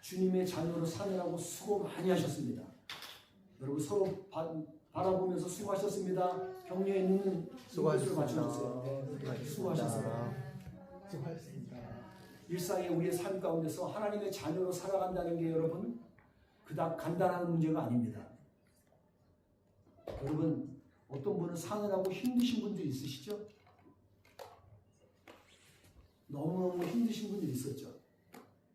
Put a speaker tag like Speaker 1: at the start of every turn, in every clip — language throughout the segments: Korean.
Speaker 1: 주님의 자녀로 사느라고 수고 많이 하셨습니다. 여러분 서로 바라보면서 수고하셨습니다. 격려에 있는 수고를 맞춰주세요. 네, 수고하셨어요.
Speaker 2: 수고하셨습니다.
Speaker 1: 일상의 우리의 삶 가운데서 하나님의 자녀로 살아간다는 게 여러분 그닥 간단한 문제가 아닙니다. 여러분 어떤 분은 사느라고 힘드신 분들이 있으시죠? 너무너무 힘드신 분들이 있었죠.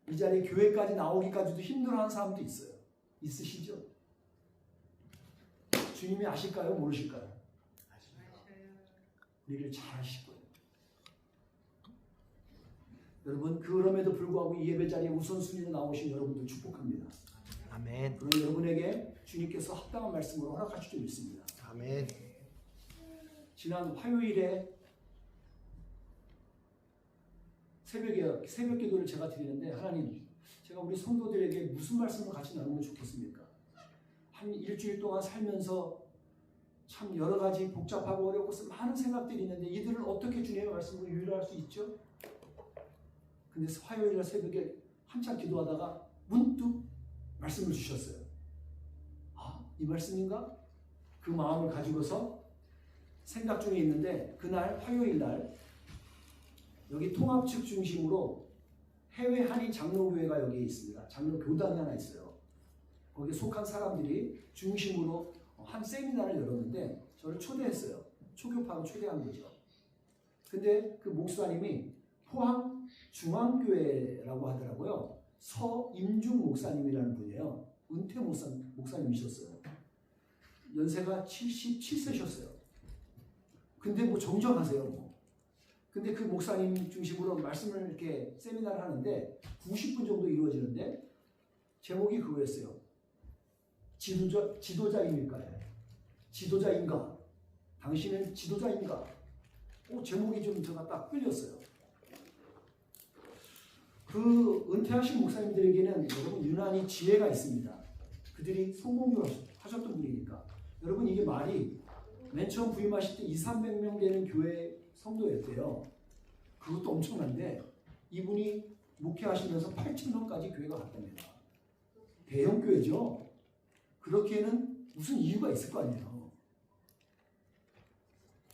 Speaker 1: 이 자리에 교회까지 나오기까지도 힘들어하는 사람도 있어요. 있으시죠? 주님이 아실까요? 모르실까요? 우리를 잘 아실 거예요. 여러분 그럼에도 불구하고 이 예배 자리에 우선순위로 나오신 여러분들 축복합니다.
Speaker 2: 아멘.
Speaker 1: 그런 여러분에게 주님께서 합당한 말씀으로 허락하실 줄 믿습니다.
Speaker 2: 아멘.
Speaker 1: 지난 화요일에 새벽 기도를 제가 드리는데 하나님 제가 우리 성도들에게 무슨 말씀을 같이 나누면 좋겠습니까? 한 일주일 동안 살면서 참 여러 가지 복잡하고 어렵고 많은 생각들이 있는데 이들을 어떻게 주님의 말씀으로 유일할 수 있죠? 근데 화요일 새벽에 한참 기도하다가 문득 말씀을 주셨어요. 아, 이 말씀인가? 그 마음을 가지고서 생각 중에 있는데 그날 화요일 날 여기 통합 측 중심으로 해외 한인 장로교회가 여기에 있습니다. 장로 교단이 하나 있어요. 거기에 속한 사람들이 중심으로 한 세미나를 열었는데 저를 초대했어요. 초교파로 초대한 거죠. 근데 그 목사님이 포항 중앙교회라고 하더라고요. 서임중 목사님이라는 분이에요. 은퇴 목사님이셨어요. 연세가 77세셨어요. 근데 뭐 정정하세요. 뭐. 근데 그 목사님 중심으로 말씀을 이렇게 세미나를 하는데 90분 정도 이루어지는데 제목이 그거였어요. 지도자입니까? 지도자인가? 당신은 지도자인가? 제목이 좀 제가 딱 끌렸어요. 그 은퇴하신 목사님들에게는 여러분 유난히 지혜가 있습니다. 그들이 성공을 하셨던 분이니까. 여러분 이게 말이 맨 처음 부임하실 때 200~300명 되는 교회 성도였대요. 그것도 엄청난데 이분이 목회하시면서 8,000명까지 교회가 갔답니다. 대형 교회죠. 그렇기에는 무슨 이유가 있을 거 아니에요.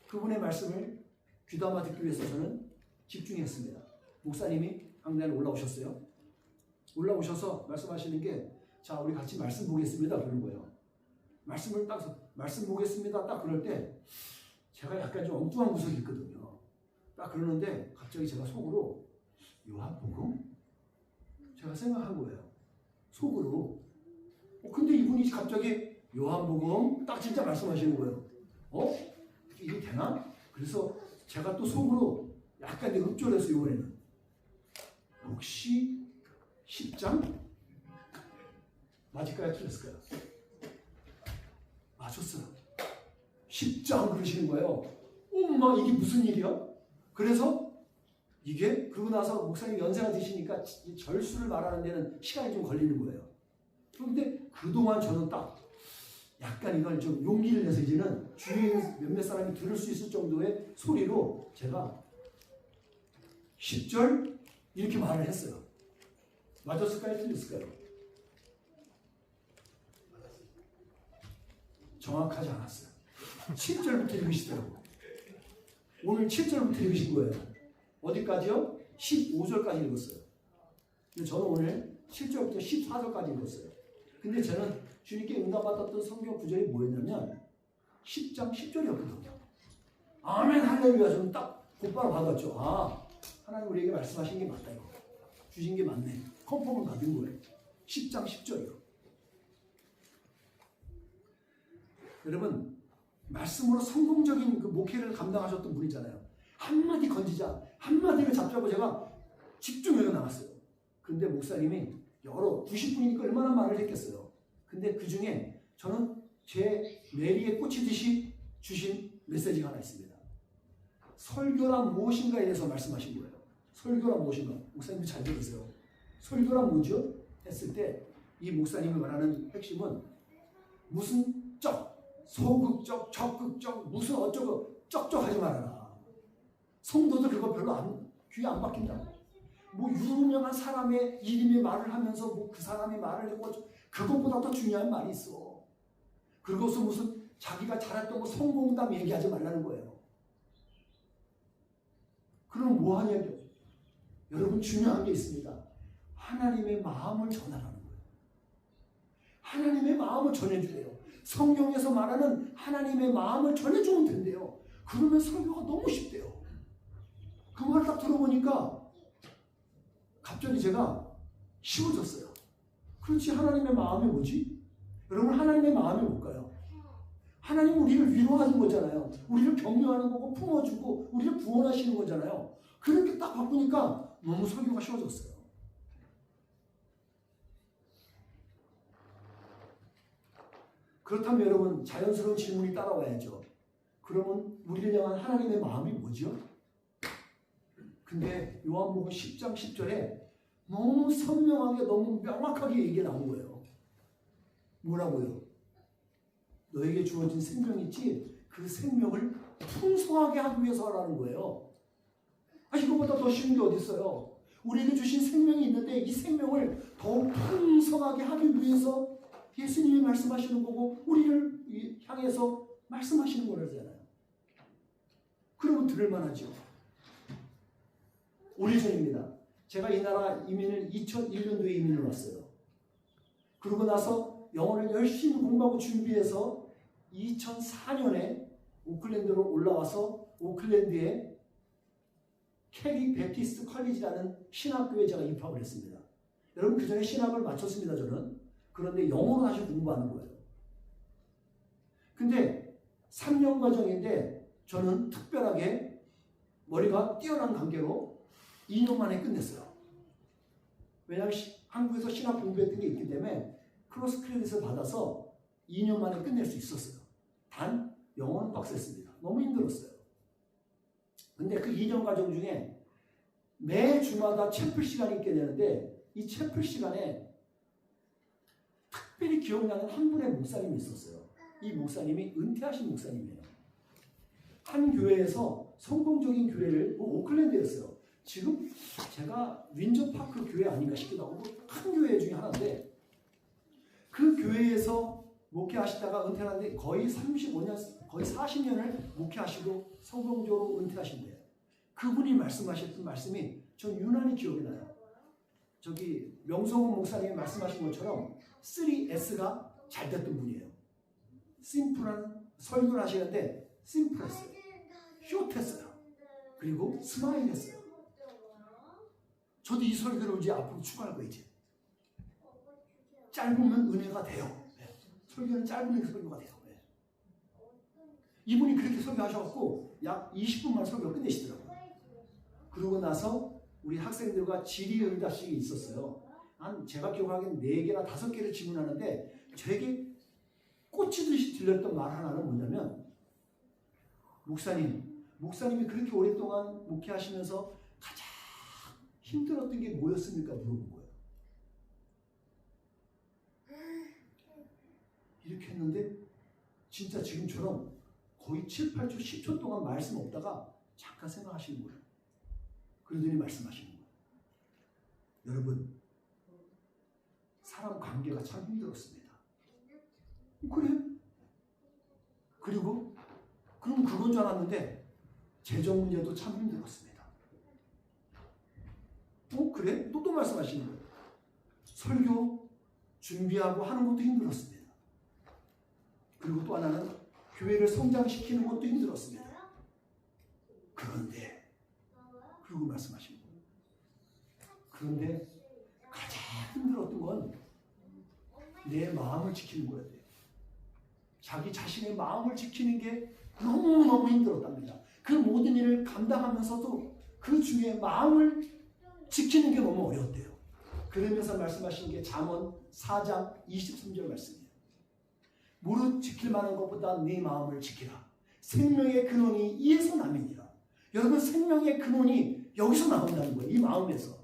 Speaker 1: 그분의 말씀을 귀담아 듣기 위해서 저는 집중했습니다. 목사님이 강단에 올라오셨어요. 올라오셔서 말씀하시는 게 자 우리 같이 말씀 보겠습니다 그러는 거예요. 말씀 보겠습니다 딱 그럴 때 제가 약간 좀 엉뚱한 구석이 있거든요. 딱 그러는데 갑자기 제가 속으로 요한복음? 제가 생각한 거예요. 속으로. 근데 이분이 갑자기 요한복음 딱 진짜 말씀하시는 거예요. 이게 되나? 그래서 제가 또 속으로 약간 흡졸했어요. 이번에는 혹시 10장? 맞을까요? 틀렸을까요? 맞췄어요. 10장 그러시는 거예요. 엄마 이게 무슨 일이야? 그래서 이게 그러고 나서 목사님 연세가 드시니까 절수를 말하는 데는 시간이 좀 걸리는 거예요. 그런데 그동안 저는 딱 약간 이걸 좀 용기를 내서 이제는 주위에 몇몇 사람이 들을 수 있을 정도의 소리로 제가 10절 이렇게 말을 했어요. 맞았을까요? 틀렸을까요? 정확하지 않았어요. 7절부터 읽으시더라고요. 오늘 7절부터 읽으신 거예요. 어디까지요? 15절까지 읽었어요. 근데 저는 오늘 7절부터 14절까지 읽었어요. 근데 저는 주님께 응답받았던 성경 구절이 뭐였냐면 10장 10절이었거든요. 아멘 할렐루야. 저는 딱 곧바로 받았죠. 아, 하나님 우리에게 말씀하신 게 맞다 이거. 주신 게 맞네. 컨펌을 받은 거예요. 10장 10절이요. 여러분 말씀으로 성공적인 그 목회를 감당하셨던 분이잖아요. 한마디 건지자 한마디를 잡자고 제가 집중해서 나갔어요. 근데 목사님이 90분이니까 얼마나 말을 했겠어요. 근데 그 중에 저는 제 내리에 꽂히듯이 주신 메시지가 하나 있습니다. 설교란 무엇인가에 대해서 말씀하신 거예요. 설교란 무엇인가? 목사님이 잘 들으세요. 설교란 뭐죠? 했을 때 이 목사님이 말하는 핵심은 무슨 소극적, 적극적, 무슨 어쩌고 쩍쩍 하지 말아라. 성도들 그거 별로 귀에 안 박힌다. 뭐 유명한 사람의 이름의 말을 하면서 뭐 그 사람이 말을 하고 그것보다 더 중요한 말이 있어. 그것은 무슨 자기가 잘했던 거 성공담 얘기하지 말라는 거예요. 그럼 뭐 하냐고요? 여러분 중요한 게 있습니다. 하나님의 마음을 전하라는 거예요. 하나님의 마음을 전해주래요. 성경에서 말하는 하나님의 마음을 전해주면 된대요. 그러면 설교가 너무 쉽대요. 그 말 딱 들어보니까 갑자기 제가 쉬워졌어요. 그렇지, 하나님의 마음이 뭐지? 여러분, 하나님의 마음이 뭘까요? 하나님은 우리를 위로하는 거잖아요. 우리를 격려하는 거고 품어주고 우리를 구원하시는 거잖아요. 그렇게 딱 바꾸니까 너무 설교가 쉬워졌어요. 그렇다면 여러분, 자연스러운 질문이 따라와야죠. 그러면 우리를 향한 하나님의 마음이 뭐죠? 근데 요한복음 10장 10절에 너무 선명하게 너무 명확하게 얘기가 나온 거예요. 뭐라고요? 너에게 주어진 생명이 있지, 그 생명을 풍성하게 하기 위해서 하라는 거예요. 이거보다 더 쉬운 게 어디 있어요? 우리에게 주신 생명이 있는데 이 생명을 더욱 풍성하게 하기 위해서 예수님이 말씀하시는 거고 우리를 향해서 말씀하시는 거라잖아요. 그러면 들을만하죠. 오래전입니다. 제가 이 나라 이민을 2001년도에 이민을 왔어요. 그러고 나서 영어를 열심히 공부하고 준비해서 2004년에 오클랜드로 올라와서 오클랜드에 캐리 베프티스트 컬리지라는 신학교에 제가 입학을 했습니다. 여러분, 그 전에 신학을 마쳤습니다, 저는. 그런데 영어로 다시 공부하는 거예요. 근데 3년 과정인데 저는 특별하게 머리가 뛰어난 관계로 2년 만에 끝냈어요. 왜냐하면 한국에서 신학 공부했던 게 있기 때문에 크로스 크레딧을 받아서 2년 만에 끝낼 수 있었어요. 단 영어는 빡셌습니다. 너무 힘들었어요. 근데 그 2년 과정 중에 매 주마다 채플 시간이 있게 되는데 이 채플 시간에 특별히 기억나는 한 분의 목사님이 있었어요. 이 목사님이 은퇴하신 목사님이에요. 한 교회에서 성공적인 교회를, 오클랜드였어요. 지금 제가 윈저파크 교회 아닌가 싶기도 하고 큰 교회 중에 하나인데 그 교회에서 목회하시다가 은퇴하는데 거의 35년, 거의 40년을 목회하시고 성공적으로 은퇴하신 거예요. 그분이 말씀하셨던 말씀이 전 유난히 기억이 나요. 저기 명성훈 목사님이 말씀하신 것처럼 3S가 잘 됐던 분이에요. 심플한 설교를 하시는데 심플했어요. 숏했어요. 그리고 스마일했어요. 저도 이 설교를 이제 앞으로 추가할 거예요. 이제 짧으면 은혜가 돼요. 네. 설교는 짧으면 설교가 돼요. 네. 이분이 그렇게 설교하셔갖고 약 20분만 설교 끝내시더라고요. 그러고 나서 우리 학생들과 질의응답식이 있었어요. 한 제가 기억하기에는 4개나 5개를 질문하는데 되게 꽂히듯이 들렸던 말 하나는 뭐냐면 목사님이 그렇게 오랫동안 목회하시면서 가장 힘들었던 게 뭐였습니까? 물어본 거예요. 이렇게 했는데 진짜 지금처럼 거의 7, 8초, 10초 동안 말씀 없다가 잠깐 생각하시는 거예요. 그러더니 말씀하시는 거예요. 여러분, 사람 관계가 참 힘들었습니다. 그래? 그리고 그럼 그건 줄 알았는데 재정 문제도 참 힘들었습니다. 그래? 또 말씀하시는 거예요. 설교 준비하고 하는 것도 힘들었습니다. 그리고 또 하나는 교회를 성장시키는 것도 힘들었습니다. 그런데 그리고 말씀하시는 거예요. 그런데 가장 힘들었던 건 내 마음을 지키는 거예요. 자기 자신의 마음을 지키는 게 너무너무 힘들었답니다. 그 모든 일을 감당하면서도 그 중에 마음을 지키는 게 너무 어려웠대요. 그러면서 말씀하신 게 잠언 4장 23절 말씀이에요. 무릇 지킬 만한 것보다 네 마음을 지키라. 생명의 근원이 이에서 남이니라. 여러분, 생명의 근원이 여기서 나온다는 거예요. 이 마음에서.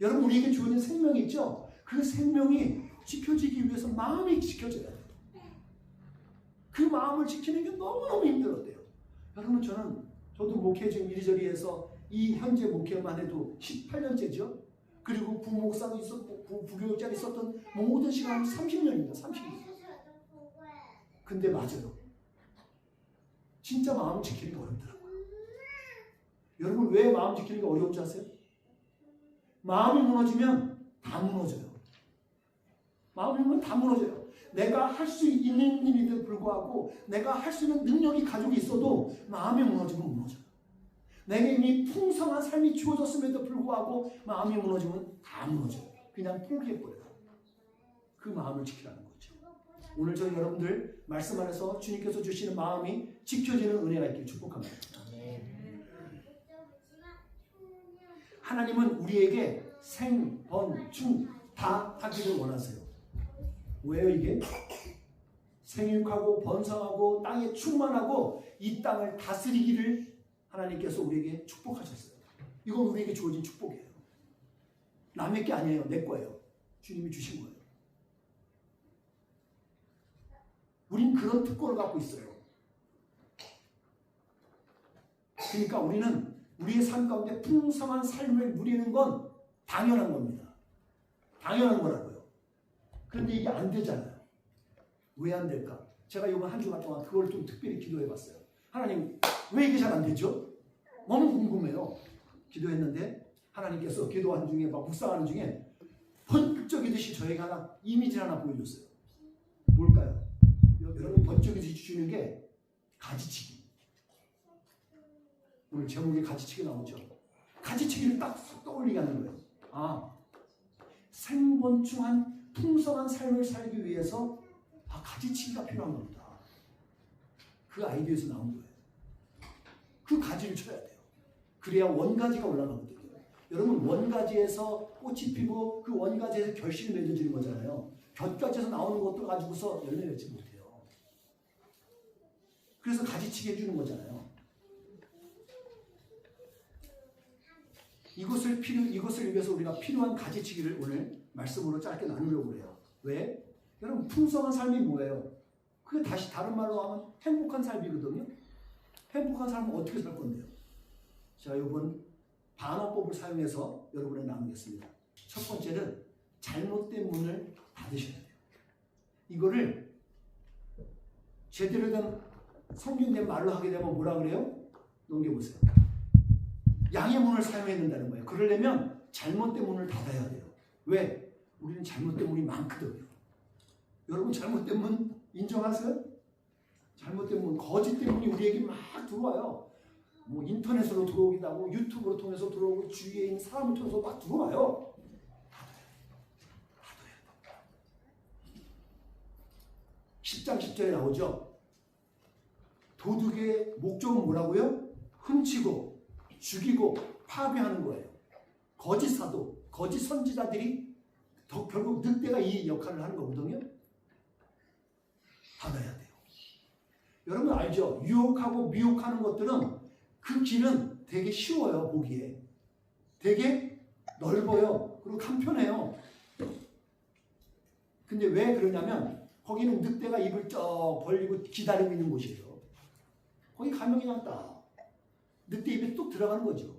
Speaker 1: 여러분, 우리에게 주어진 생명이 있죠? 그 생명이 지켜지기 위해서 마음이 지켜져야 돼요. 그 마음을 지키는 게 너무너무 힘들었대요. 여러분, 저도 목회 좀 이리저리 해서 이 현재 목회만 해도 18년째죠. 그리고 부목사도 있었고 부교육자도 있었던 모든 시간은 30년입니다. 30년. 근데 맞아요. 진짜 마음 지키는 게 어렵더라고요. 여러분 왜 마음 지키는 게 어려운지 아세요? 마음이 무너지면 다 무너져요. 마음이 무너지면 다 무너져요. 내가 할 수 있는 일에도 불구하고 내가 할 수 있는 능력이 가지고 있어도 마음이 무너지면 무너져요. 내게 이미 풍성한 삶이 주어졌음에도 불구하고 마음이 무너지면 다 무너져요. 그냥 포기해버려요. 그 마음을 지키라는 거죠. 오늘 저희 여러분들 말씀 안에서 주님께서 주시는 마음이 지켜지는 은혜가 있길 축복합니다. 하나님은 우리에게 생, 번, 충 다 하기를 원하세요. 왜요 이게? 생육하고 번성하고 땅에 충만하고 이 땅을 다스리기를 하나님께서 우리에게 축복하셨어요. 이건 우리에게 주어진 축복이에요. 남의 게 아니에요. 내 거예요. 주님이 주신 거예요. 우린 그런 특권을 갖고 있어요. 그러니까 우리는 우리의 삶 가운데 풍성한 삶을 누리는 건 당연한 겁니다. 당연한 거라고요. 그런데 이게 안 되잖아요. 왜 안 될까? 제가 이번 한 주간 동안 그걸 좀 특별히 기도해 봤어요. 하나님, 왜 이게 잘 안 되죠? 너무 궁금해요. 기도했는데 하나님께서 기도하는 중에 막 묵상하는 중에 번쩍이듯이 저에게 하나 이미지를 하나 보여줬어요. 뭘까요? 여러분 번쩍이듯이 주는 게 가지치기. 오늘 제목에 가지치기 나오죠. 가지치기를 딱 떠올리게 하는 거예요. 아, 생번충한 풍성한 삶을 살기 위해서 가지치기가 필요한 겁니다. 그 아이디어에서 나온 거예요. 그 가지를 쳐야 돼요. 그래야 원가지가 올라가거든요. 여러분 원가지에서 꽃이 피고 그 원가지에서 결실이 맺어지는 거잖아요. 곁가지에서 나오는 것도 가지고서 열매 맺지 못해요. 그래서 가지치기 해주는 거잖아요. 이것을 위해서 우리가 필요한 가지치기를 오늘 말씀으로 짧게 나누려고 해요. 왜? 여러분 풍성한 삶이 뭐예요? 그게 다시 다른 말로 하면 행복한 삶이거든요. 행복한 삶은 어떻게 살 건데요? 자, 이번 반어법을 사용해서 여러분에 나누겠습니다. 첫 번째는 잘못된 문을 닫으셔야 돼요. 이거를 제대로 된 성경된 말로 하게 되면 뭐라 그래요? 넘겨보세요. 양의 문을 사용해야 된다는 거예요. 그러려면 잘못된 문을 닫아야 돼요. 왜? 우리는 잘못된 문이 많거든요. 여러분 잘못된 문 인정하세요? 잘못된 문, 거짓된 문이 우리에게 막 들어와요. 뭐 인터넷으로 들어오기도 하고 유튜브로 통해서 들어오고 주위에 있는 사람을 통해서 막 들어와요. 닫아야 돼요. 10장 10절에 나오죠. 도둑의 목적은 뭐라고요? 훔치고 죽이고 파괴하는 거예요. 거짓 사도, 거짓 선지자들이 결국 늑대가 이 역할을 하는 거거든요. 닫아야 돼요. 여러분 알죠? 유혹하고 미혹하는 것들은 그 길은 되게 쉬워요. 보기에 되게 넓어요. 그리고 간편해요. 근데 왜 그러냐면 거기는 늑대가 입을 쩍 벌리고 기다리고 있는 곳이에요. 거기 가면 그냥 딱 늑대 입에 뚝 들어가는 거죠.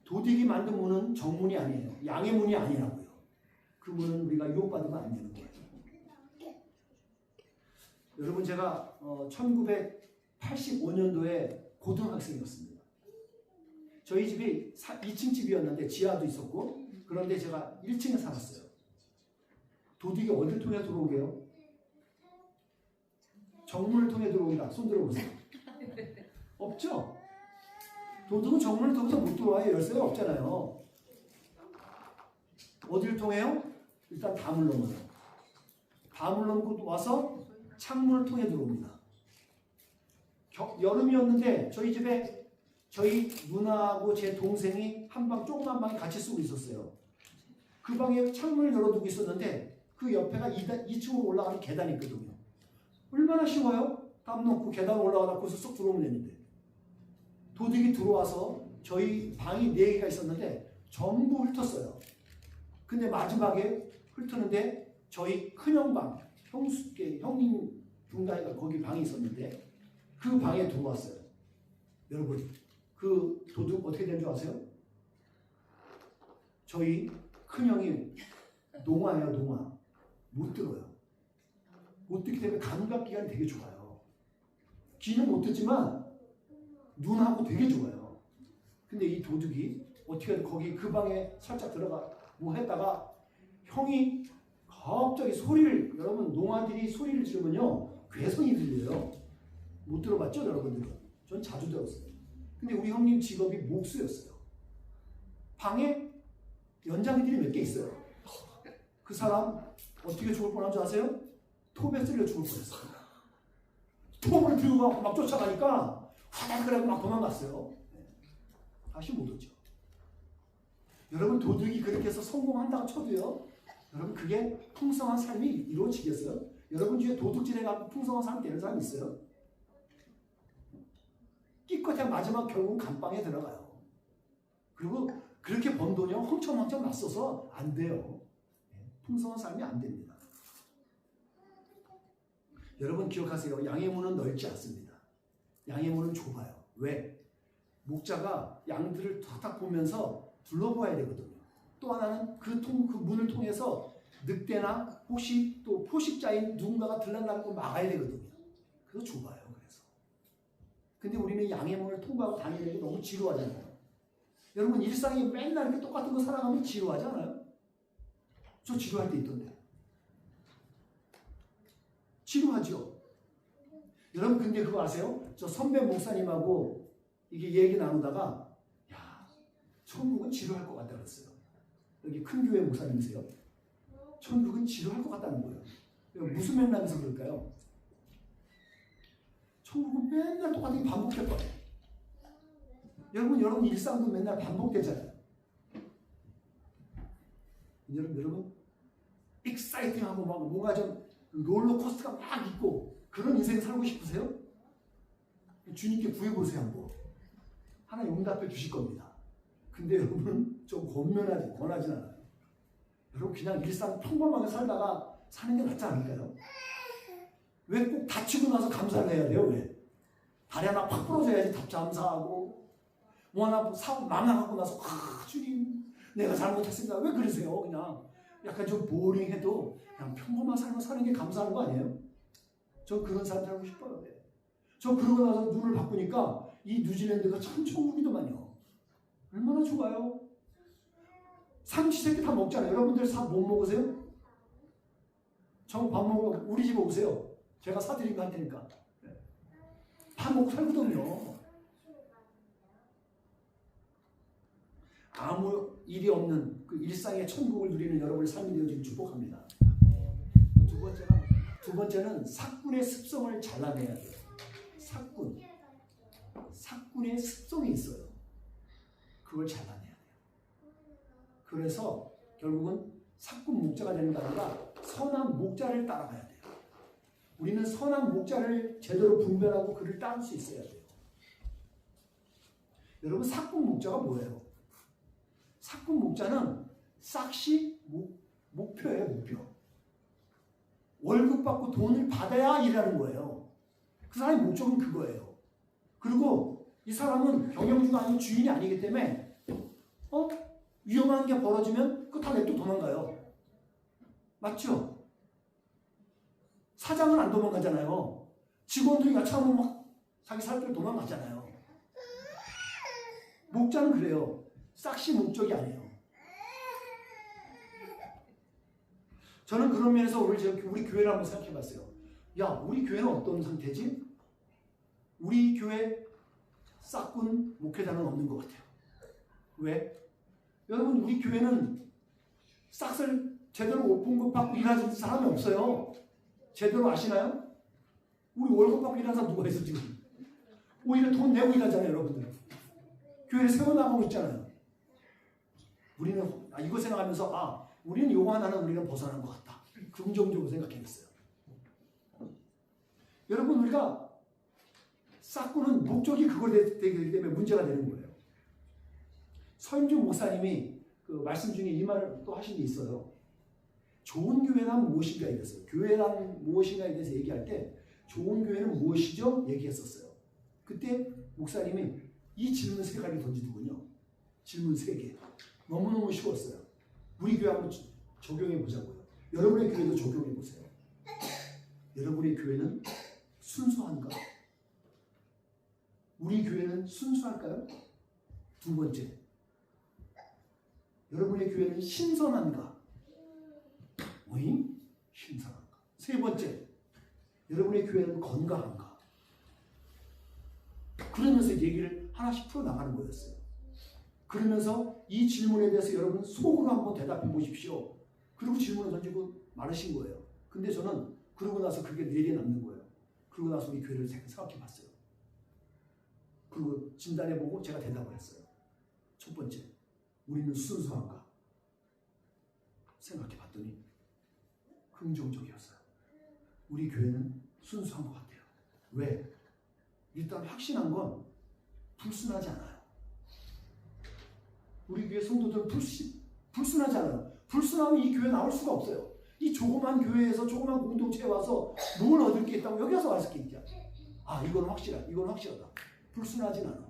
Speaker 1: 도둑이 만든 문은 정문이 아니에요. 양의 문이 아니라고요. 그 문은 우리가 유혹받으면 안 되는 거예요. 여러분 제가 1985년도에 고등학생이었습니다. 저희 집이 2층 집이었는데 지하도 있었고 그런데 제가 1층에 살았어요. 도둑이 어디를 통해 들어오게요? 정문을 통해 들어옵니다. 손 들어보세요. 없죠? 도둑은 정문을 통해서 못 들어와요. 열쇠가 없잖아요. 어디를 통해요? 일단 담을 넘어요. 담을 넘고 와서 창문을 통해 들어옵니다. 여름이었는데 저희 집에 저희 누나하고 제 동생이 한 방 조그만 방에 같이 쓰고 있었어요. 그 방에 창문을 열어두고 있었는데 그 옆에가 2층으로 올라가는 계단이 있거든요. 얼마나 쉬워요? 담 놓고 계단 올라가다 거기서 쏙 들어오면 되는데 도둑이 들어와서 저희 방이 4개가 있었는데 전부 훑었어요. 근데 마지막에 훑었는데 저희 큰형 방, 형님 분가이가 거기 방이 있었는데 그 방에 들어왔어요. 여러분 그 도둑 어떻게 된 줄 아세요? 저희 큰형이 농아예요, 농아. 못 들어요. 못 듣기 때문에 감각기관이 되게 좋아요. 귀는 못 듣지만 눈하고 되게 좋아요. 근데 이 도둑이 어떻게 거기 그 방에 살짝 들어가 뭐 했다가 형이 갑자기 소리를, 여러분 농아들이 소리를 지르면요 괴성이 들려요. 못 들어봤죠 여러분들은? 전 자주 들었어요. 근데 우리 형님 직업이 목수였어요. 방에 연장들이 몇 개 있어요. 그 사람 어떻게 죽을 뻔한 줄 아세요? 톱에 쓸려 죽을 뻔했어요. 톱을 들고 막 쫓아가니까 화들그레고 막 도망갔어요. 다시 못 오죠. 여러분 도둑이 그렇게 해서 성공한다고 쳐도요, 여러분 그게 풍성한 삶이 이루어지겠어요? 여러분 중에 도둑질해 갖고 풍성한 삶 되는 사람 있어요? 끼껏해 마지막 결국은 감방에 들어가요. 그리고 그렇게 번 돈이요 헝청헝청 났어서 안 돼요. 풍성한 삶이 안 됩니다. 여러분 기억하세요. 양의 문은 넓지 않습니다. 양의 문은 좁아요. 왜? 목자가 양들을 탁탁 보면서 둘러보아야 되거든요. 또 하나는 그 문을 통해서 늑대나 혹시 또 포식자인 누군가가 들락날락 거 막아야 되거든요. 그래서 좁아요. 그래서. 근데 우리는 양의 문을 통과하고 다니는 게 너무 지루하잖아요. 여러분 일상에 맨날 이렇게 똑같은 거 살아가면 지루하지 않아요? 저 지루할 때 있던데. 지루하죠? 여러분 근데 그거 아세요? 저 선배 목사님하고 이게 얘기 나누다가 야, 천국은 지루할 것 같다 그랬어요. 여기 큰 교회 목사님이세요. 천국은 지루할 것 같다는 거예요. 무슨 맥락에서 그럴까요? 천국은 맨날 똑같은 게 반복될 거예요. 여러분 일상도 맨날 반복되잖아요. 여러분 익사이팅하고 막 뭔가 좀 롤러코스터가 막 있고 그런 인생 살고 싶으세요? 주님께 구해보세요 한번. 하나님 응답해 주실 겁니다. 근데 여러분 좀 권하진 않아요. 여러분 그냥 일상 평범하게 살다가 사는 게 낫지 않을까요? 왜 꼭 다치고 나서 감사를 해야 돼요? 왜? 다리 하나 팍 부러져야지 감사하고 뭐 하나 사고 망하고 나서 주님 내가 잘못했습니다. 왜 그러세요? 그냥 약간 좀 보링해도 그냥 평범한 삶을 사는 게 감사한 거 아니에요? 저 그런 삶 살고 싶어요. 네. 저 그러고 나서 눈을 바꾸니까 이 뉴질랜드가 참 천국이더만요. 얼마나 좋아요. 삼시세끼 다 먹잖아요. 여러분들 못 먹으세요? 저 밥 먹으러 우리 집에 오세요. 제가 사드리고 할 테니까. 네. 밥 먹고 살거든요. 아무 일이 없는 그 일상의 천국을 누리는 여러분의 삶이 되어지길 축복합니다. 두 번째는 사꾼의 습성을 잘라내야 돼요. 사꾼의 습성이 있어요. 그걸 잘라내야 돼요. 그래서 결국은 사꾼 목자가 되는 게 아니라 선한 목자를 따라가야 돼요. 우리는 선한 목자를 제대로 분별하고 그를 따를 수 있어야 돼요. 여러분 사꾼 목자가 뭐예요? 사꾼 목자는 싹시 목표예요. 목표. 월급 받고 돈을 받아야 일하는 거예요. 그 사람의 목적은 그거예요. 그리고 이 사람은 경영주가 아니고 주인이 아니기 때문에 위험한 게 벌어지면 그거 다 냅두고 도망가요. 맞죠? 사장은 안 도망가잖아요. 직원들이 야차하면 막 자기 살 길을 도망가잖아요. 목자는 그래요. 싹시 목적이 아니에요. 저는 그런 면에서 우리 교회를 한번 생각해 봤어요. 야, 우리 교회는 어떤 상태지? 우리 교회 싹군 목회자는 없는 것 같아요. 왜? 여러분 우리 교회는 싹을 제대로 월급 받고 일하는 사람이 없어요. 제대로 아시나요? 우리 월급 받고 일하는 사람 누가 있어 지금? 오히려 돈 내고 일하잖아요. 여러분들. 교회를 세워나가고 있잖아요. 우리는 이거 생각하면서 우리는 요거 하나는 우리는 벗어난 것 같다. 긍정적으로 생각해냈어요. 여러분 우리가 싹구는 목적이 그걸 되기 때문에 문제가 되는 거예요. 서인주 목사님이 그 말씀 중에 이 말을 또 하신 게 있어요. 좋은 교회란 무엇인가에 대해서 교회란 무엇인가에 대해서 얘기할 때 좋은 교회는 무엇이죠? 얘기했었어요. 그때 목사님이 이 질문 세 가지 던지더군요. 질문 세 개. 너무너무 쉬웠어요. 우리 교회 한번 적용해 보자고요. 여러분의 교회도 적용해 보세요. 여러분의 교회는 순수한가? 우리 교회는 순수할까요? 두 번째, 여러분의 교회는 신선한가? 오잉? 신선한가? 세 번째, 여러분의 교회는 건강한가? 그러면서 얘기를 하나씩 풀어나가는 거였어요. 그러면서 이 질문에 대해서 여러분 속으로 한번 대답해 보십시오. 그리고 질문을 던지고 말하신 거예요. 근데 저는 그러고 나서 그게 뇌리에 남는 거예요. 그러고 나서 우리 교회를 생각해 봤어요. 그리고 진단해 보고 제가 대답을 했어요. 첫 번째, 우리는 순수한가? 생각해 봤더니 긍정적이었어요. 우리 교회는 순수한 것 같아요. 왜? 일단 확신한 건 불순하지 않아요. 우리 교회 성도들은 불순하지 않아요. 불순하면 이 교회 나올 수가 없어요. 이 조그만 교회에서 조그만 공동체에 와서 뭘 얻을 게 있다고 여기 와서 왔을 게 있죠. 아, 이건 확실하다. 이건 확실하다. 불순하진 않아.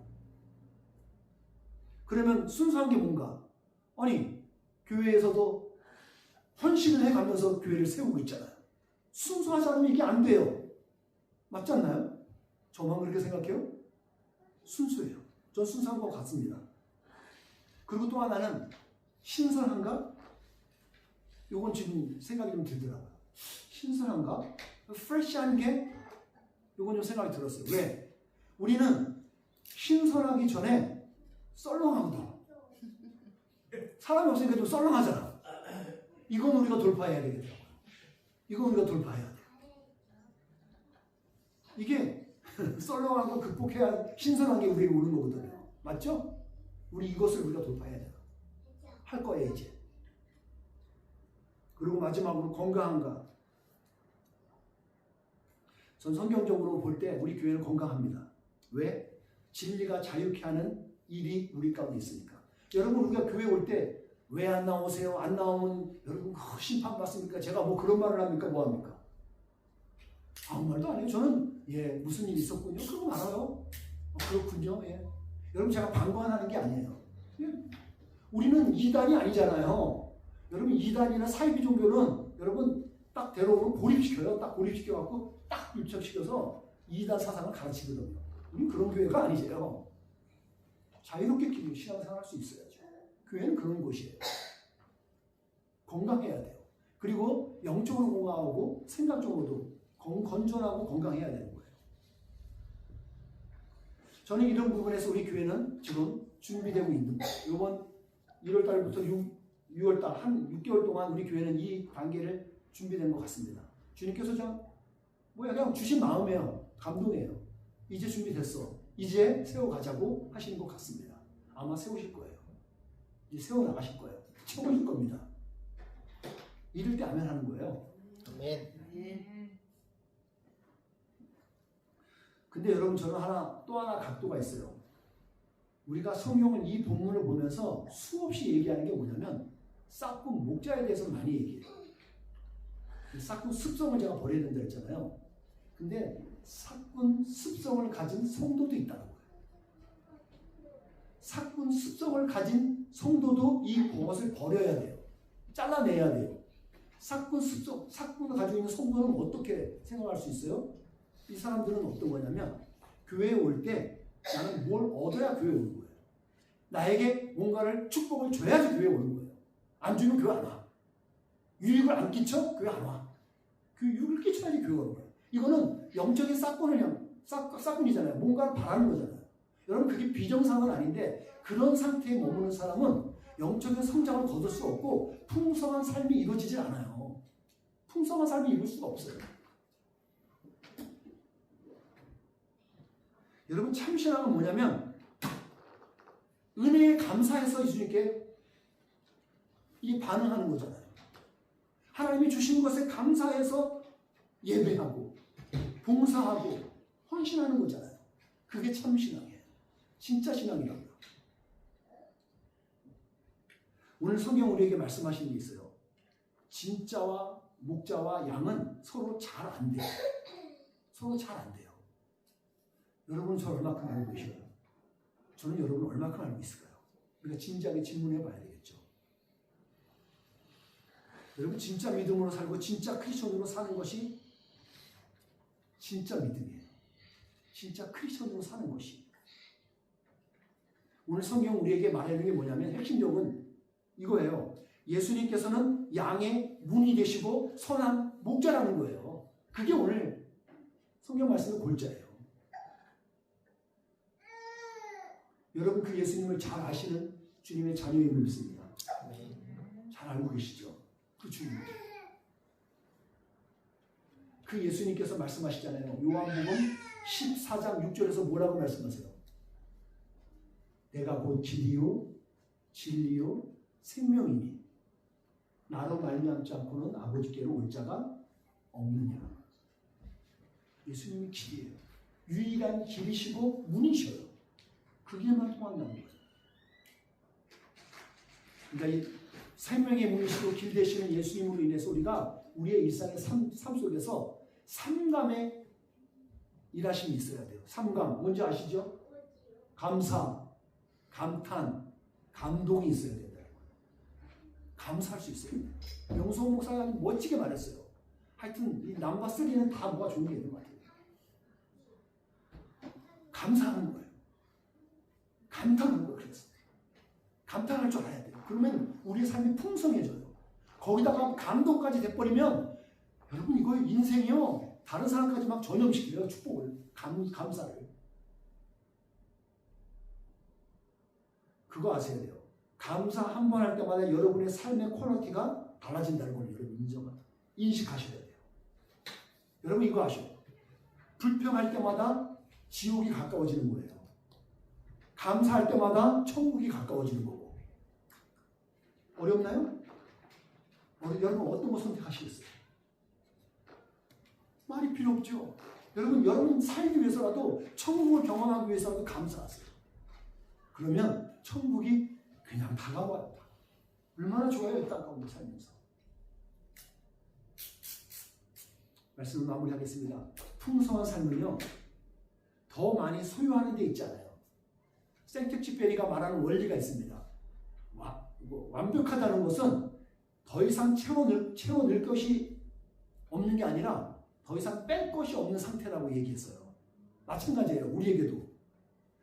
Speaker 1: 그러면 순수한 게 뭔가? 아니, 교회에서도 헌신을 해가면서 교회를 세우고 있잖아요. 순수하지 않으면 이게 안 돼요. 맞지 않나요? 저만 그렇게 생각해요? 순수해요. 전 순수한 것 같습니다. 그리고 또 하나는 신선한가? 요건 지금 생각이 좀 들더라고요. 신선한가? 프레시한 게 요건 좀 생각이 들었어요. 왜? 우리는 신선하기 전에 썰렁하거든. 사람이 없으니까 좀 썰렁하잖아. 이건 우리가 돌파해야 되겠더라고요. 이건 우리가 돌파해야 돼. 이게 썰렁한 거 극복해야 신선한 게 우리에게 오는 거거든요. 맞죠? 우리 이것을 우리가 돌파해야 돼요. 할 거예요, 이제. 그리고 마지막으로 건강한가? 전 성경적으로 볼 때 우리 교회는 건강합니다. 왜? 진리가 자유케 하는 일이 우리 가운데 있으니까. 여러분, 우리가 교회 올 때 왜 안 나오세요? 안 나오면 여러분 심판 받습니까? 제가 뭐 그런 말을 합니까? 뭐 합니까? 아무 말도 안 해요. 저는 무슨 일 있었군요. 그러고 말아요. 그렇군요. 여러분, 제가 방관하는 게 아니에요. 우리는 이단이 아니잖아요. 여러분, 이단이나 사이비 종교는 여러분 딱 데려오면 고립시켜요. 딱 고립시켜갖고 딱 밀착시켜서 이단 사상을 가르치거든요. 우리는 그런 교회가 아니세요. 자유롭게 신앙생활 할 수 있어야죠. 교회는 그런 곳이에요. 건강해야 돼요. 그리고 영적으로 건강하고 생각적으로도 건전하고 건강해야 되는 거예요. 저는 이런 부분에서 우리 교회는 지금 준비되고 있는 거예요. 이번 1월 달부터 6월 달 한 6개월 동안 우리 교회는 이 단계를 준비된 것 같습니다. 주님께서 그냥 주신 마음이에요. 감동이에요. 이제 준비됐어. 이제 세워가자고 하시는 것 같습니다. 아마 세우실 거예요. 이제 세워나가실 거예요. 채워질 겁니다. 이럴 때 아멘 하는 거예요.
Speaker 2: 아멘.
Speaker 1: 근데 여러분, 저는 또 하나 각도가 있어요. 우리가 성경을 이 본문을 보면서 수없이 얘기하는 게 뭐냐면 싹군 목자에 대해서 많이 얘기해요. 싹군 습성을 제가 버려야 된다 했잖아요. 근데 싹군 습성을 가진 성도도 있다는 거예요. 싹군 습성을 가진 성도도 이 것을 버려야 돼요. 잘라내야 돼요. 싹군을 가지고 있는 성도는 어떻게 생각할 수 있어요? 이 사람들은 어떤 거냐면 교회에 올 때 나는 뭘 얻어야 교회에 오는 거예요. 나에게 뭔가를 축복을 줘야지 교회에 오는 거예요. 안 주면 교회 안 와. 유익을 안 끼쳐? 교회 안 와. 그 유익을 끼쳐야지 교회 오는 거예요. 이거는 영적인 싹군이잖아요. 뭔가를 바라는 거잖아요. 여러분, 그게 비정상은 아닌데 그런 상태에 머무는 사람은 영적인 성장을 거둘 수 없고 풍성한 삶이 이루어지질 않아요. 풍성한 삶이 이룰 수가 없어요. 여러분, 참신함은 뭐냐면 은혜에 감사해서 주님께 이 반응하는 거잖아요. 하나님이 주신 것에 감사해서 예배하고 봉사하고 헌신하는 거잖아요. 그게 참신앙이에요. 진짜 신앙이라고요. 오늘 성경 우리에게 말씀하시는 게 있어요. 진짜와 목자와 양은 서로 잘 안 돼요. 서로 잘 안 돼요. 여러분, 저 얼마큼 알고 계셔요? 저는 여러분 얼마큼 알고 있을까요? 우리가 진지하게 질문해 봐야 되겠죠. 여러분 진짜 믿음으로 살고 진짜 크리스천으로 사는 것이 진짜 믿음이에요. 진짜 크리스천으로 사는 것이. 오늘 성경 우리에게 말하는 게 뭐냐면 핵심적은 이거예요. 예수님께서는 양의 문이 되시고 선한 목자라는 거예요. 그게 오늘 성경 말씀의 골자예요. 여러분 그 예수님을 잘 아시는 주님의 자녀임을 믿습니다. 잘 알고 계시죠? 그 주님. 그 예수님께서 말씀하시잖아요. 요한복음 14장 6절에서 뭐라고 말씀하세요? 내가 곧 길이요 진리요 생명이니 나로 말미암지 않고는 아버지께로 올 자가 없느냐. 예수님이 길이에요. 유일한 길이시고 문이셔요. 그 길만 통한다는 거예요. 그러니까 이 생명의 문이시고 길 되시는 예수님으로 인해서 우리가 우리의 일상의 삶 속에서 삼감의 일하심이 있어야 돼요. 삼감 뭔지 아시죠? 감사, 감탄, 감동이 있어야 된다. 감사할 수 있어요. 명성 목사가 멋지게 말했어요. 하여튼 이 남과 쓰리는 다 뭐가 좋은 게 있는 것 같아요. 감사하는 거예요. 감탄하는 거예요. 그래서 감탄할 줄 알아야 돼요. 그러면 우리의 삶이 풍성해져요. 거기다가 감동까지 돼버리면 여러분 이거 인생이요. 다른 사람까지 막 전염시켜요. 축복을, 감사를. 그거 아셔야 돼요. 감사 한 번 할 때마다 여러분의 삶의 퀄리티가 달라진다는 걸 여러분 인식하셔야 돼요. 여러분 이거 아셔요. 불평할 때마다 지옥이 가까워지는 거예요. 감사할 때마다 천국이 가까워지는 거고. 어렵나요? 여러분 어떤 거 선택하시겠어요? 말이 필요 없죠. 여러분 살기 위해서라도 천국을 경험하기 위해서라도 감사하세요. 그러면 천국이 그냥 다가와요. 얼마나 좋아요, 이 땅 가운데 살면서. 말씀을 마무리하겠습니다. 풍성한 삶은요, 더 많이 소유하는 데 있지 않아요. 생텍쥐페리가 말하는 원리가 있습니다. 완벽하다는 것은 더 이상 채워넣을 것이 없는 게 아니라 더 이상 뺄 것이 없는 상태라고 얘기했어요. 마찬가지예요. 우리에게도.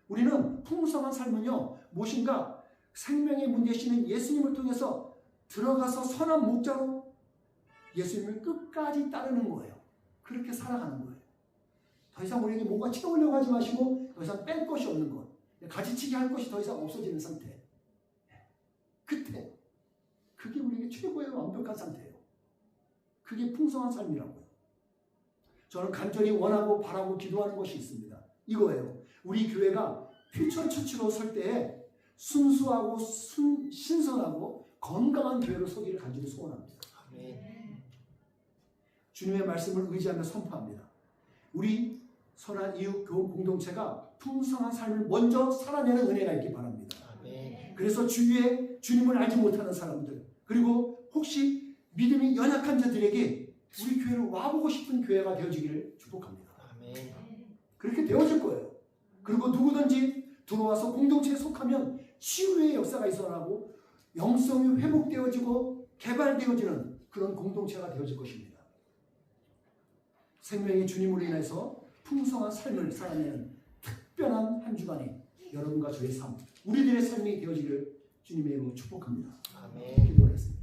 Speaker 1: 우리는 풍성한 삶은요, 무엇인가 생명의 문 되시는 예수님을 통해서 들어가서 선한 목자로 예수님을 끝까지 따르는 거예요. 그렇게 살아가는 거예요. 더 이상 우리에게 뭔가 채우려고 하지 마시고 더 이상 뺄 것이 없는 것. 가지치기 할 것이 더 이상 없어지는 상태. 그때 그게 우리에게 최고의 완벽한 상태예요. 그게 풍성한 삶이라고요. 저는 간절히 원하고 바라고 기도하는 것이 있습니다. 이거예요. 우리 교회가 퓨처 처치로 설 때에 순수하고 신선하고 건강한 교회로 서기를 간절히 소원합니다. 주님의 말씀을 의지하며 선포합니다. 우리 선한 이웃 교우 공동체가 풍성한 삶을 먼저 살아내는 은혜가 있기 바랍니다. 그래서 주위에 주님을 알지 못하는 사람들, 그리고 혹시 믿음이 연약한 자들에게 우리 교회를 와보고 싶은 교회가 되어지기를 축복합니다. 그렇게 되어질 거예요. 그리고 누구든지 들어와서 공동체에 속하면 치유의 역사가 일어나고 영성이 회복되어지고 개발되어지는 그런 공동체가 되어질 것입니다. 생명의 주님으로 인해서 풍성한 삶을 살아내는 특별한 한 주간이 여러분과 저의 삶, 우리들의 삶이 되어지기를 주님의 이름으로 축복합니다. 기도하겠습니다.